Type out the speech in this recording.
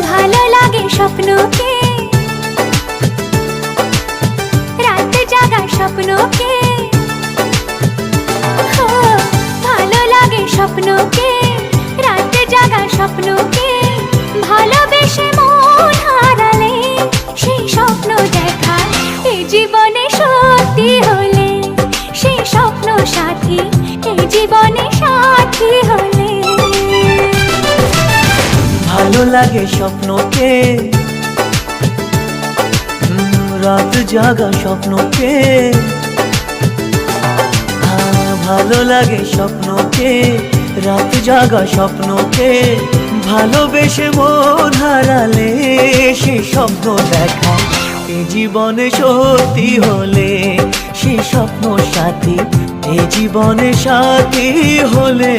ভালো লাগে স্বপ্নকে, রাত জাগা স্বপ্নকে, ভালো লাগে স্বপ্নকে, রাত জাগা স্বপ্নকে, ভালোবেসে মন হারালে সেই স্বপ্ন দেখা এই জীবনে সত্যি হলে, সেই স্বপ্ন সাথী এই জীবনে সাথী হলে। ভালো লাগে স্বপ্নকে, রাত জাগা স্বপ্নকে, ভালো লাগে স্বপ্নকে, রাত জাগা স্বপ্নকে, ভালোবেসে মন হারালে সেই স্বপ্ন দেখা এই জীবনে সত্যি হলে, সেই স্বপ্ন সাথী এই জীবনে সাথী হলে।